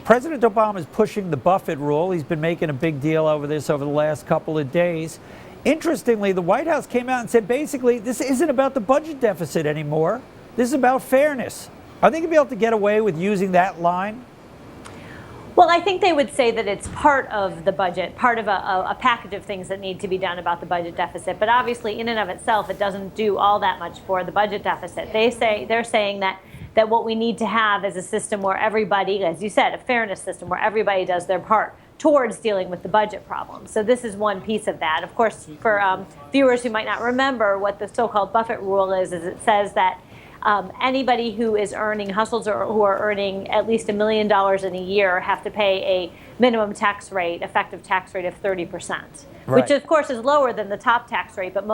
President Obama is pushing the Buffett Rule. He's been making a big deal over this over the last couple of days. Interestingly, the White House came out and said basically this isn't about the budget deficit anymore. This is about fairness. Are they going to be able to get away with using that line? Well, I think they would say that it's part of the budget, part of a package of things that need to be done about the budget deficit. But obviously, in and of itself, it doesn't do all that much for the budget deficit. They're saying that what we need to have is a system where everybody, as you said, a fairness system where everybody does their part towards dealing with the budget problem. So this is one piece of that. Of course, for viewers who might not remember what the so-called Buffett Rule is it says that anybody who is earning, households who are earning at least $1 million in a year have to pay a minimum tax rate, effective tax rate of 30%, right. Which of course is lower than the top tax rate, but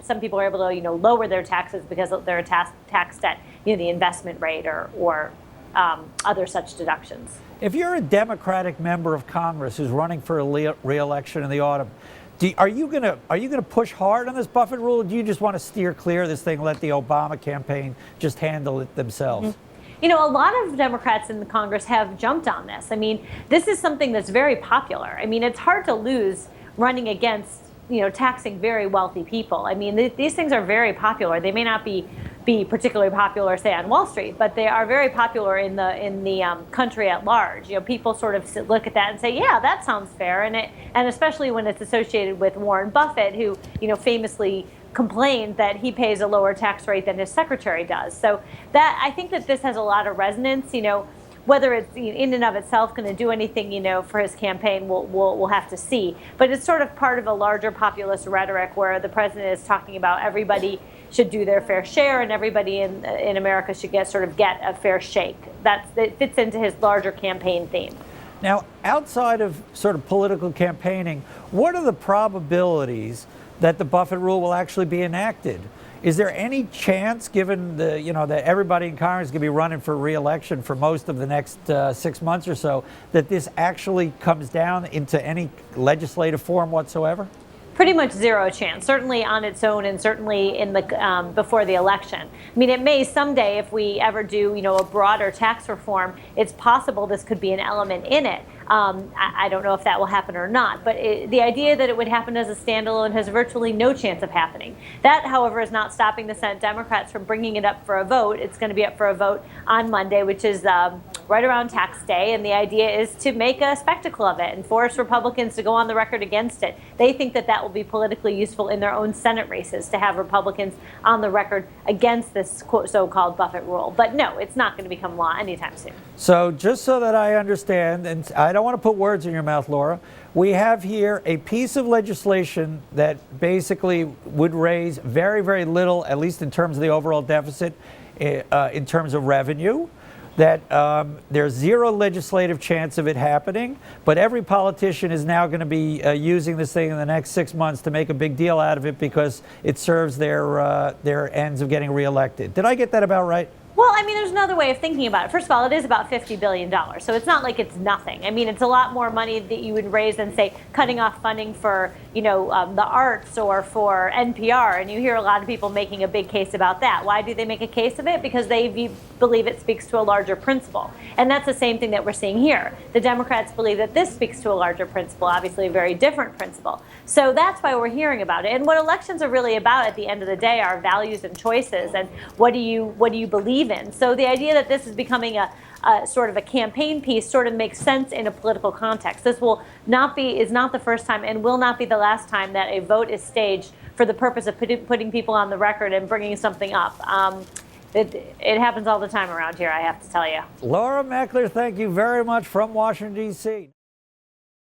some people are able to lower their taxes because they're taxed at the investment rate or other such deductions. If you're a Democratic member of Congress who's running for a re-election in the autumn, are you gonna push hard on this Buffett Rule, or do you just want to steer clear of this thing, let the Obama campaign just handle it themselves? Mm-hmm. A lot of Democrats in the Congress have jumped on this. I mean, this is something that's very popular. I mean, it's hard to lose running against taxing very wealthy people. I mean, these things are very popular. They may not be particularly popular, say, on Wall Street, but they are very popular in the country at large. People sort of look at that and say, yeah, that sounds fair, and especially when it's associated with Warren Buffett, who famously complained that he pays a lower tax rate than his secretary does. So I think that this has a lot of resonance. Whether it's in and of itself going to do anything, for his campaign, we'll have to see. But it's sort of part of a larger populist rhetoric where the president is talking about everybody should do their fair share and everybody in America should get a fair shake. It fits into his larger campaign theme. Now, outside of sort of political campaigning, what are the probabilities that the Buffett Rule will actually be enacted? Is there any chance, given that everybody in Congress is going to be running for re-election for most of the next 6 months or so, that this actually comes down into any legislative form whatsoever? Pretty much zero chance, certainly on its own and certainly in the before the election. I mean, it may someday, if we ever do, a broader tax reform, it's possible this could be an element in it. I don't know if that will happen or not, but the idea that it would happen as a standalone has virtually no chance of happening. That, however, is not stopping the Senate Democrats from bringing it up for a vote. It's going to be up for a vote on Monday, which is right around tax day, and the idea is to make a spectacle of it and force Republicans to go on the record against it. They think that will be politically useful in their own Senate races to have Republicans on the record against this so-called Buffett Rule. But no, it's not going to become law anytime soon. So just so that I understand, and I don't want to put words in your mouth, Laura, we have here a piece of legislation that basically would raise very, very little, at least in terms of the overall deficit, in terms of revenue, that there's zero legislative chance of it happening, but every politician is now going to be using this thing in the next 6 months to make a big deal out of it because it serves their ends of getting reelected. Did I get that about right? Well, I mean, there's another way of thinking about it. First of all, it is about $50 billion, so it's not like it's nothing. I mean, it's a lot more money that you would raise than, say, cutting off funding for, the arts or for NPR, and you hear a lot of people making a big case about that. Why do they make a case of it? Because they believe it speaks to a larger principle, and that's the same thing that we're seeing here. The Democrats believe that this speaks to a larger principle, obviously a very different principle. So that's why we're hearing about it. And what elections are really about at the end of the day are values and choices, and what do you believe in? So the idea that this is becoming a sort of a campaign piece sort of makes sense in a political context. This is not the first time and will not be the last time that a vote is staged for the purpose of putting people on the record and bringing something up. It happens all the time around here, I have to tell you. Laura Meckler, thank you very much from Washington, D.C.